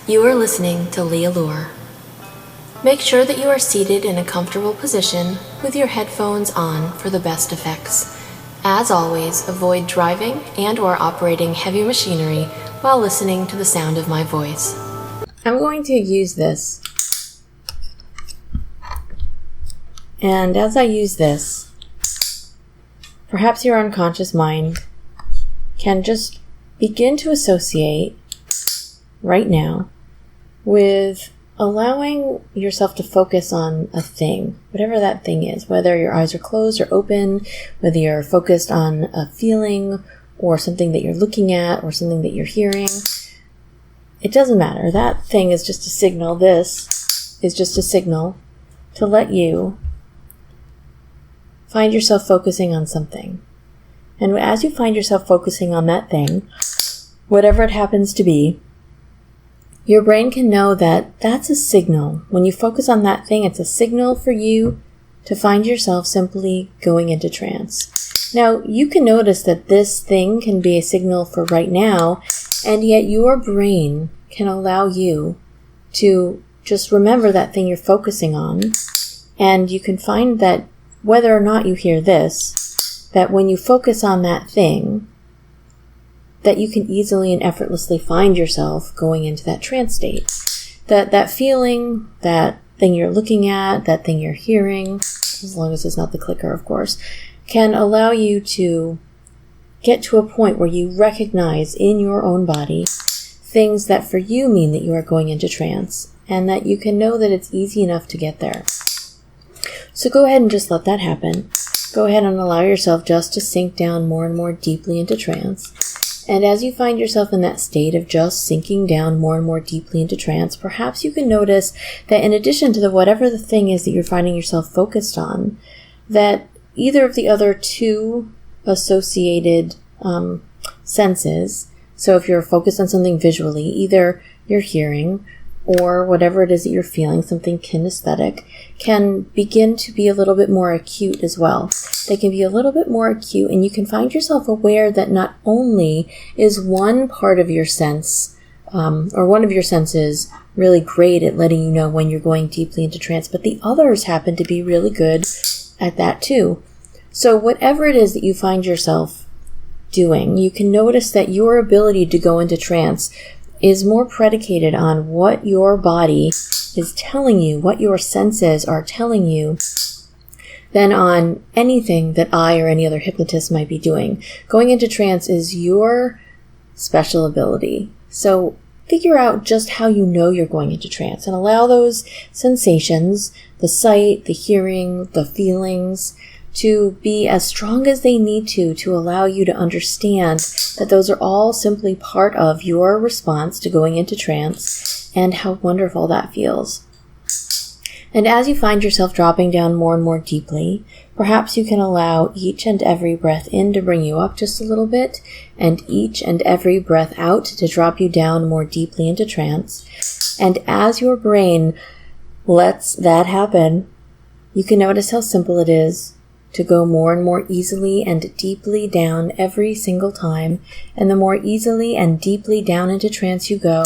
You are listening to LeeAllure. Make sure that you are seated in a comfortable position with your headphones on for the best effects. As always, avoid driving and/or operating heavy machinery while listening to the sound of my voice. I'm going to use this. And as I use this, perhaps your unconscious mind can just begin to associate right now with allowing yourself to focus on a thing, whatever that thing is, whether your eyes are closed or open, whether you're focused on a feeling or something that you're looking at or something that you're hearing. It doesn't matter. That thing is just a signal. This is just a signal to let you find yourself focusing on something. And as you find yourself focusing on that thing, whatever it happens to be, your brain can know that that's a signal. When you focus on that thing, it's a signal for you to find yourself simply going into trance. Now, you can notice that this thing can be a signal for right now, and yet your brain can allow you to just remember that thing you're focusing on, and you can find that whether or not you hear this, that when you focus on that thing, that you can easily and effortlessly find yourself going into that trance state. That feeling, that thing you're looking at, that thing you're hearing, as long as it's not the clicker, of course, can allow you to get to a point where you recognize in your own body things that for you mean that you are going into trance, and that you can know that it's easy enough to get there. So go ahead and just let that happen. Go ahead and allow yourself just to sink down more and more deeply into trance. And as you find yourself in that state of just sinking down more and more deeply into trance, perhaps you can notice that in addition to whatever the thing is that you're finding yourself focused on, that either of the other two associated senses, so if you're focused on something visually, either your hearing or whatever it is that you're feeling, something kinesthetic, can begin to be a little bit more acute as well. They can be a little bit more acute, and you can find yourself aware that not only is one part of your sense, or one of your senses, really great at letting you know when you're going deeply into trance, but the others happen to be really good at that too. So whatever it is that you find yourself doing, you can notice that your ability to go into trance is more predicated on what your body is telling you, what your senses are telling you, than on anything that I or any other hypnotist might be doing. Going into trance is your special ability. So figure out just how you know you're going into trance and allow those sensations, the sight, the hearing, the feelings, to be as strong as they need to allow you to understand that those are all simply part of your response to going into trance, and how wonderful that feels. And as you find yourself dropping down more and more deeply, perhaps you can allow each and every breath in to bring you up just a little bit, and each and every breath out to drop you down more deeply into trance. And as your brain lets that happen, you can notice how simple it is to go more and more easily and deeply down every single time. And the more easily and deeply down into trance you go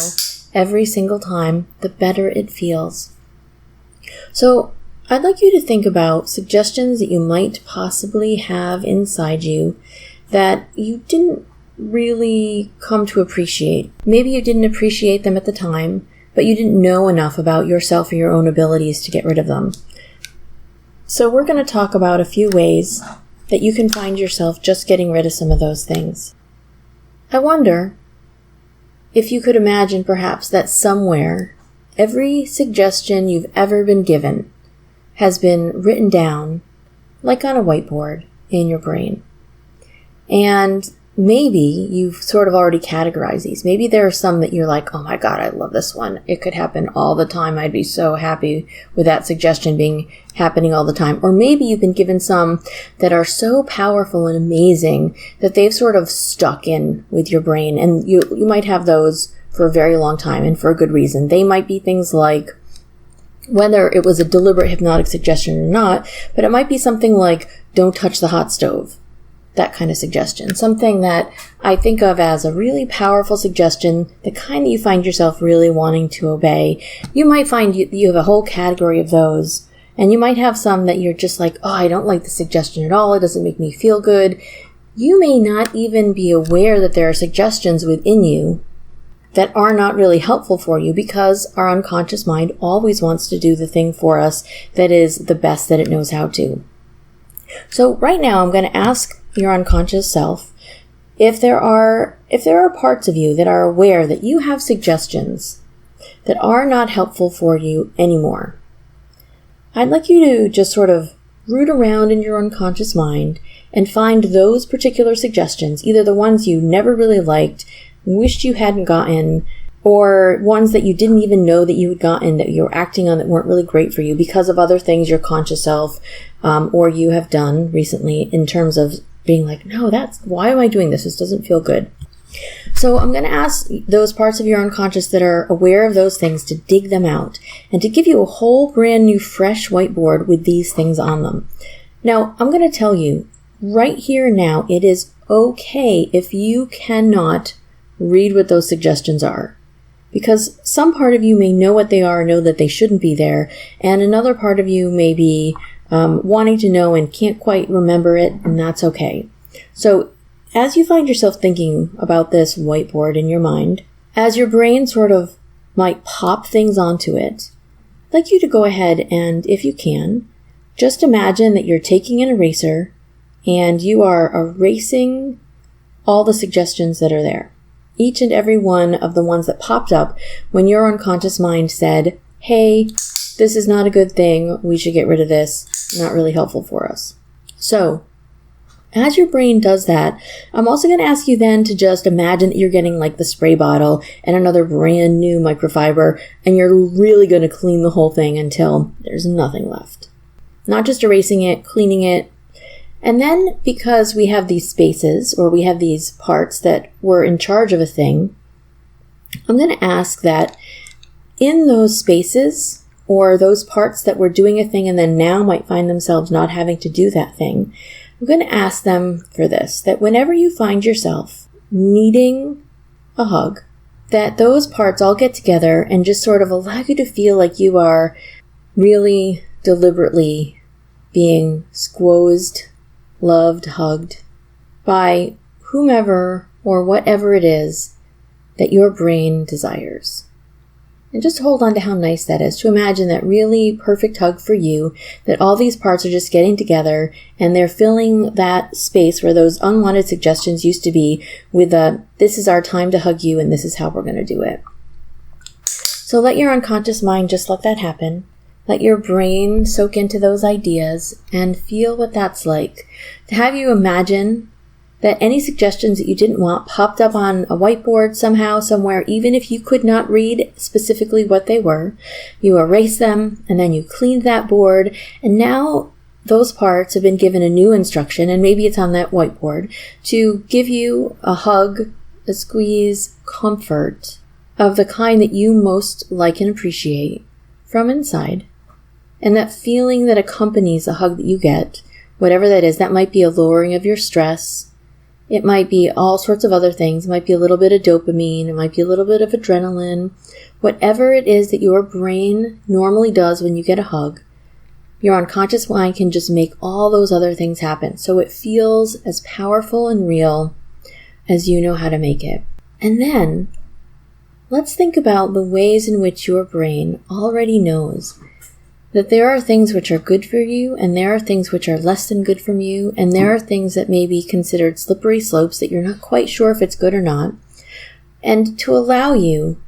every single time, the better it feels. So I'd like you to think about suggestions that you might possibly have inside you that you didn't really come to appreciate. Maybe you didn't appreciate them at the time, but you didn't know enough about yourself or your own abilities to get rid of them. So we're going to talk about a few ways that you can find yourself just getting rid of some of those things. I wonder if you could imagine perhaps that somewhere every suggestion you've ever been given has been written down, like on a whiteboard, in your brain. And maybe you've sort of already categorized these. Maybe there are some that you're like, oh my God, I love this one. It could happen all the time. I'd be so happy with that suggestion happening all the time. Or maybe you've been given some that are so powerful and amazing that they've sort of stuck in with your brain. And you might have those for a very long time, and for a good reason. They might be things like, whether it was a deliberate hypnotic suggestion or not, but it might be something like, don't touch the hot stove. that kind of suggestion. Something that I think of as a really powerful suggestion, the kind that you find yourself really wanting to obey. You might find you have a whole category of those, and you might have some that you're just like, oh, I don't like the suggestion at all. It doesn't make me feel good. You may not even be aware that there are suggestions within you that are not really helpful for you, because our unconscious mind always wants to do the thing for us that is the best that it knows how to. So right now I'm going to ask your unconscious self if there are parts of you that are aware that you have suggestions that are not helpful for you anymore. I'd like you to just sort of root around in your unconscious mind and find those particular suggestions, either the ones you never really liked, wished you hadn't gotten, or ones that you didn't even know that you had gotten, that you were acting on that weren't really great for you because of other things your conscious self or you have done recently in terms of being like, no, why am I doing this? This doesn't feel good. So I'm going to ask those parts of your unconscious that are aware of those things to dig them out and to give you a whole brand new fresh whiteboard with these things on them. Now, I'm going to tell you right here now, it is okay if you cannot read what those suggestions are, because some part of you may know what they are, know that they shouldn't be there, and another part of you may be wanting to know and can't quite remember it, and that's okay. So as you find yourself thinking about this whiteboard in your mind, as your brain sort of might pop things onto it, I'd like you to go ahead and, if you can, just imagine that you're taking an eraser and you are erasing all the suggestions that are there. Each and every one of the ones that popped up when your unconscious mind said, hey, this is not a good thing, we should get rid of this, not really helpful for us. So, as your brain does that, I'm also going to ask you then to just imagine that you're getting like the spray bottle and another brand new microfiber, and you're really going to clean the whole thing until there's nothing left. Not just erasing it, cleaning it. And then, because we have these spaces, or we have these parts that were in charge of a thing, I'm going to ask that in those spaces, or those parts that were doing a thing and then now might find themselves not having to do that thing, I'm going to ask them for this, that whenever you find yourself needing a hug, that those parts all get together and just sort of allow you to feel like you are really deliberately being squozed, loved, hugged by whomever or whatever it is that your brain desires. And just hold on to how nice that is, to imagine that really perfect hug for you, that all these parts are just getting together and they're filling that space where those unwanted suggestions used to be with this is our time to hug you and this is how we're going to do it. So let your unconscious mind just let that happen. Let your brain soak into those ideas and feel what that's like. To have you imagine that any suggestions that you didn't want popped up on a whiteboard somehow, somewhere, even if you could not read specifically what they were. You erase them, and then you cleaned that board, and now those parts have been given a new instruction, and maybe it's on that whiteboard, to give you a hug, a squeeze, comfort of the kind that you most like and appreciate from inside. And that feeling that accompanies a hug that you get, whatever that is, that might be a lowering of your stress. It might be all sorts of other things. It might be a little bit of dopamine. It might be a little bit of adrenaline. Whatever it is that your brain normally does when you get a hug, your unconscious mind can just make all those other things happen. So it feels as powerful and real as you know how to make it. And then, let's think about the ways in which your brain already knows that there are things which are good for you, and there are things which are less than good from you, and there are things that may be considered slippery slopes that you're not quite sure if it's good or not, and to allow you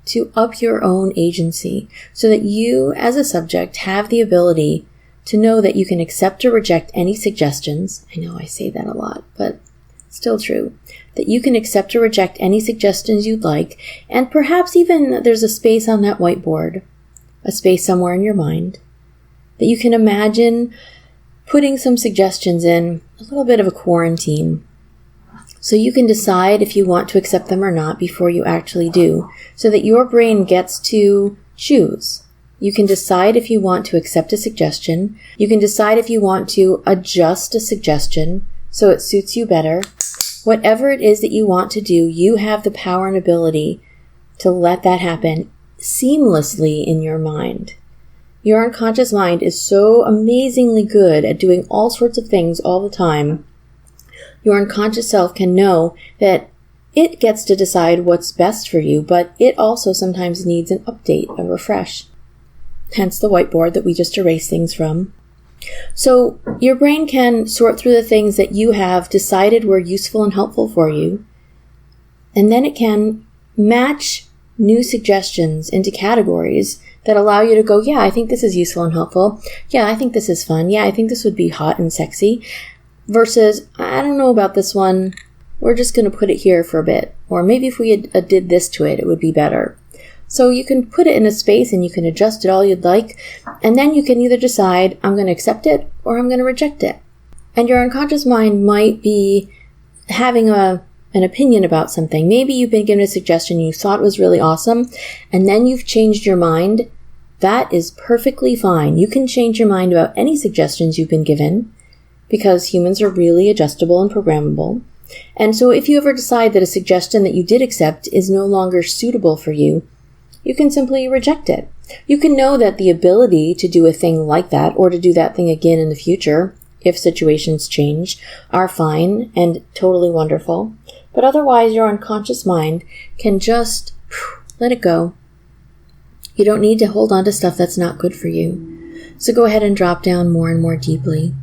to up your own agency so that you, as a subject, have the ability to know that you can accept or reject any suggestions. I know I say that a lot, but it's still true. That you can accept or reject any suggestions you'd like, and perhaps even there's a space on that whiteboard, a space somewhere in your mind, that you can imagine putting some suggestions in, a little bit of a quarantine, so you can decide if you want to accept them or not before you actually do, so that your brain gets to choose. You can decide if you want to accept a suggestion. You can decide if you want to adjust a suggestion so it suits you better. Whatever it is that you want to do, you have the power and ability to let that happen seamlessly in your mind. Your unconscious mind is so amazingly good at doing all sorts of things all the time. Your unconscious self can know that it gets to decide what's best for you, but it also sometimes needs an update, a refresh. Hence the whiteboard that we just erased things from. So your brain can sort through the things that you have decided were useful and helpful for you, and then it can match new suggestions into categories that allow you to go, yeah, I think this is useful and helpful. Yeah, I think this is fun. Yeah, I think this would be hot and sexy. Versus, I don't know about this one. We're just going to put it here for a bit. Or maybe if we did this to it, it would be better. So you can put it in a space and you can adjust it all you'd like. And then you can either decide, I'm going to accept it or I'm going to reject it. And your unconscious mind might be having an opinion about something. Maybe you've been given a suggestion you thought was really awesome, and then you've changed your mind. That is perfectly fine. You can change your mind about any suggestions you've been given, because humans are really adjustable and programmable. And so if you ever decide that a suggestion that you did accept is no longer suitable for you, you can simply reject it. You can know that the ability to do a thing like that, or to do that thing again in the future, if situations change, are fine and totally wonderful. But otherwise, your unconscious mind can just let it go. You don't need to hold on to stuff that's not good for you. So go ahead and drop down more and more deeply.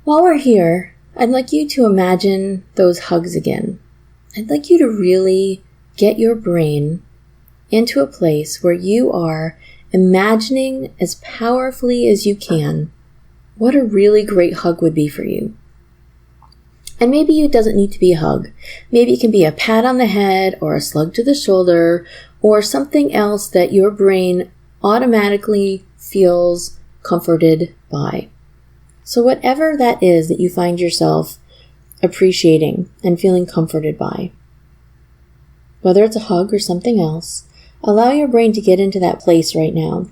While we're here, I'd like you to imagine those hugs again. I'd like you to really get your brain into a place where you are imagining as powerfully as you can what a really great hug would be for you. And maybe it doesn't need to be a hug. Maybe it can be a pat on the head or a slug to the shoulder or something else that your brain automatically feels comforted by. So whatever that is that you find yourself appreciating and feeling comforted by, whether it's a hug or something else, allow your brain to get into that place right now.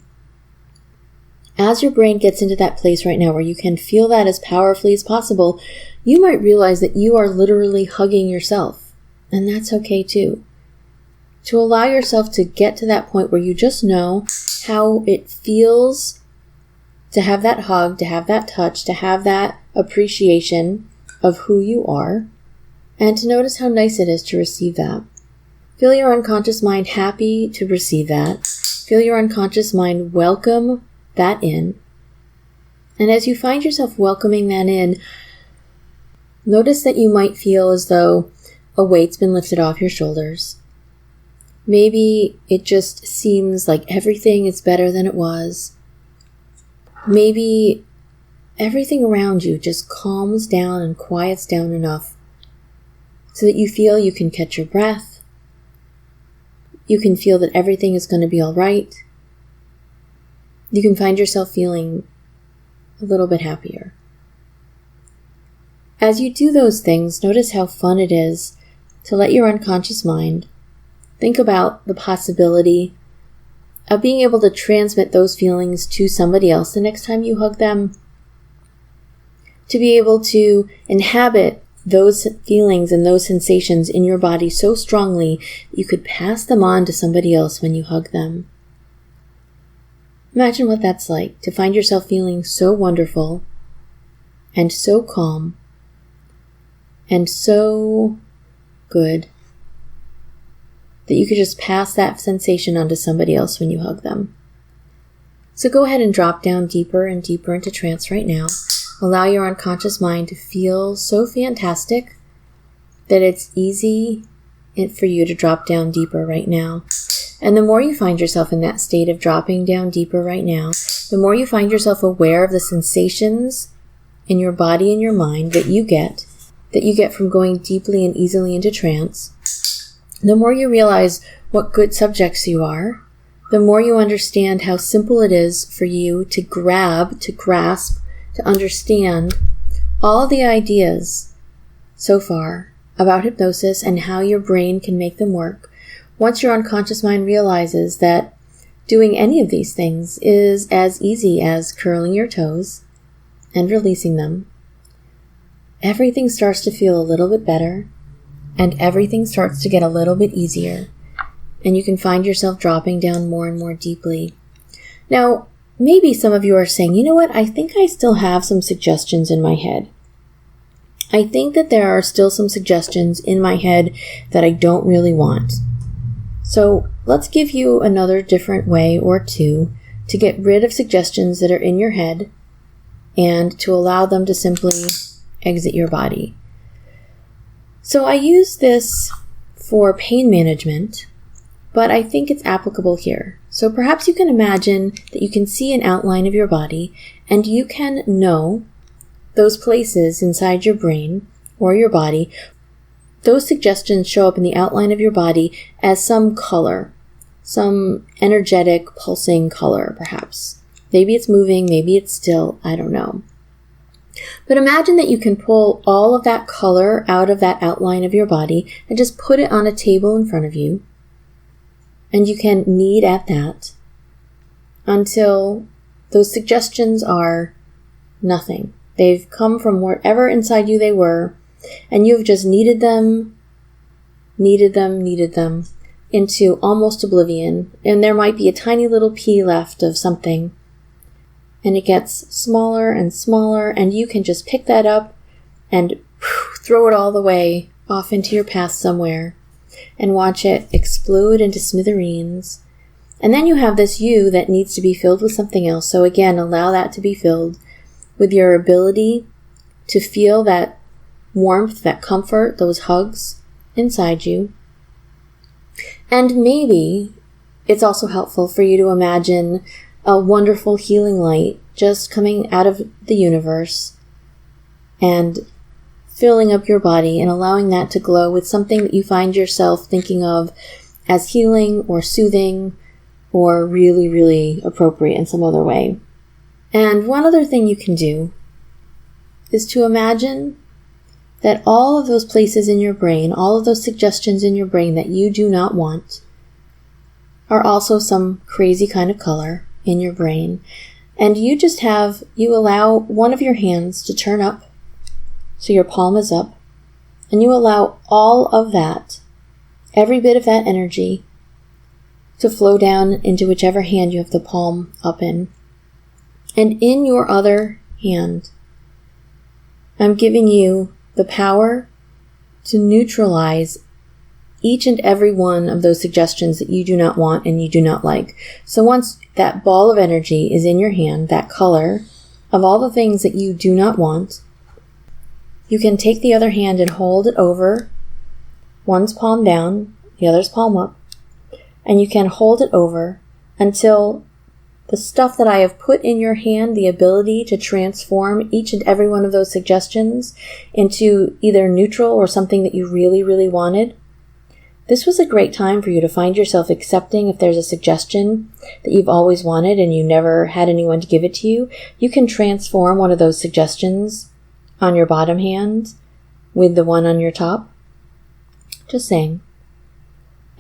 As your brain gets into that place right now where you can feel that as powerfully as possible, you might realize that you are literally hugging yourself. And that's okay too. To allow yourself to get to that point where you just know how it feels to have that hug, to have that touch, to have that appreciation of who you are, and to notice how nice it is to receive that. Feel your unconscious mind happy to receive that. Feel your unconscious mind welcome that in. And as you find yourself welcoming that in, notice that you might feel as though a weight's been lifted off your shoulders. Maybe it just seems like everything is better than it was. Maybe everything around you just calms down and quiets down enough so that you feel you can catch your breath. You can feel that everything is going to be all right. You can find yourself feeling a little bit happier. As you do those things, notice how fun it is to let your unconscious mind think about the possibility of being able to transmit those feelings to somebody else the next time you hug them. To be able to inhabit those feelings and those sensations in your body so strongly that you could pass them on to somebody else when you hug them. Imagine what that's like, to find yourself feeling so wonderful and so calm and so good that you could just pass that sensation on to somebody else when you hug them. So go ahead and drop down deeper and deeper into trance right now. Allow your unconscious mind to feel so fantastic that it's easy for you to drop down deeper right now. And the more you find yourself in that state of dropping down deeper right now, the more you find yourself aware of the sensations in your body and your mind that you get from going deeply and easily into trance, the more you realize what good subjects you are, the more you understand how simple it is for you to grab, to grasp, to understand all the ideas so far about hypnosis and how your brain can make them work. Once your unconscious mind realizes that doing any of these things is as easy as curling your toes and releasing them, everything starts to feel a little bit better, and everything starts to get a little bit easier, and you can find yourself dropping down more and more deeply. Now, maybe some of you are saying, you know what, I think I still have some suggestions in my head. I think that there are still some suggestions in my head that I don't really want. So let's give you another different way or two to get rid of suggestions that are in your head and to allow them to simply exit your body. So I use this for pain management, but I think it's applicable here. So perhaps you can imagine that you can see an outline of your body and you can know those places inside your brain or your body. Those suggestions show up in the outline of your body as some color, some energetic pulsing color perhaps. Maybe it's moving, maybe it's still, I don't know. But imagine that you can pull all of that color out of that outline of your body and just put it on a table in front of you. And you can knead at that until those suggestions are nothing. They've come from wherever inside you they were, and you've just kneaded them into almost oblivion. And there might be a tiny little pea left of something. And it gets smaller and smaller, and you can just pick that up and throw it all the way off into your past somewhere and watch it explode into smithereens. And then you have this you that needs to be filled with something else. So again, allow that to be filled with your ability to feel that warmth, that comfort, those hugs inside you. And maybe it's also helpful for you to imagine a wonderful healing light just coming out of the universe and filling up your body and allowing that to glow with something that you find yourself thinking of as healing or soothing or really, really appropriate in some other way. And one other thing you can do is to imagine that all of those places in your brain, all of those suggestions in your brain that you do not want, are also some crazy kind of color in your brain. And you allow one of your hands to turn up, so your palm is up, and you allow all of that, every bit of that energy, to flow down into whichever hand you have the palm up in. And in your other hand, I'm giving you the power to neutralize each and every one of those suggestions that you do not want and you do not like. So once that ball of energy is in your hand, that color of all the things that you do not want, you can take the other hand and hold it over, one's palm down, the other's palm up, and you can hold it over until the stuff that I have put in your hand, the ability to transform each and every one of those suggestions into either neutral or something that you really, really wanted. This was a great time for you to find yourself accepting if there's a suggestion that you've always wanted and you never had anyone to give it to you. You can transform one of those suggestions on your bottom hand with the one on your top. Just saying.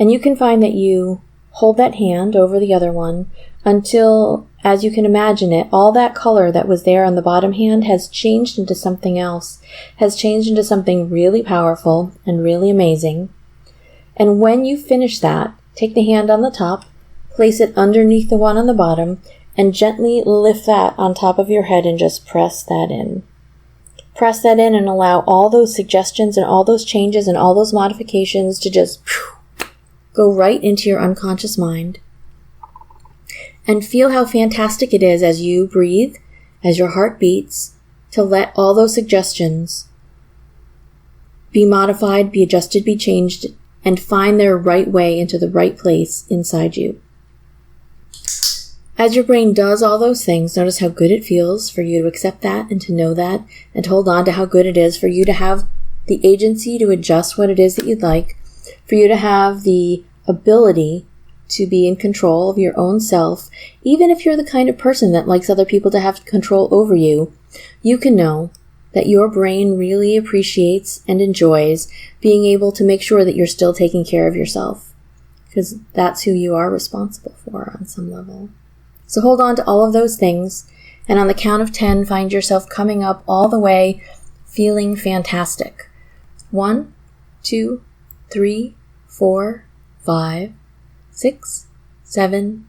And you can find that you hold that hand over the other one until, as you can imagine it, all that color that was there on the bottom hand has changed into something else, has changed into something really powerful and really amazing. And when you finish that, take the hand on the top, place it underneath the one on the bottom, and gently lift that on top of your head and just press that in. Press that in and allow all those suggestions and all those changes and all those modifications to just go right into your unconscious mind. And feel how fantastic it is as you breathe, as your heart beats, to let all those suggestions be modified, be adjusted, be changed, and find their right way into the right place inside you. As your brain does all those things, notice how good it feels for you to accept that and to know that and to hold on to how good it is for you to have the agency to adjust what it is that you'd like, for you to have the ability to be in control of your own self. Even if you're the kind of person that likes other people to have control over you, you can know that your brain really appreciates and enjoys being able to make sure that you're still taking care of yourself, because that's who you are responsible for on some level. So hold on to all of those things, and on the count of 10, find yourself coming up all the way feeling fantastic. 1, 2, 3, 4, 5, 6, 7,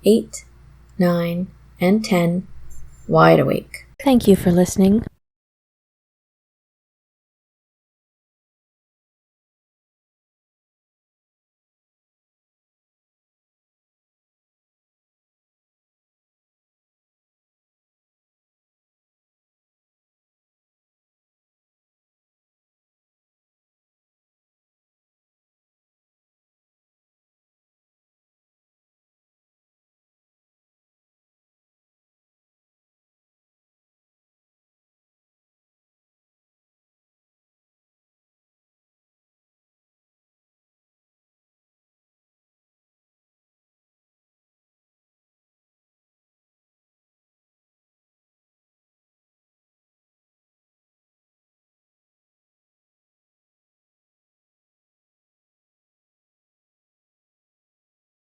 8, 9, and 10, wide awake. Thank you for listening.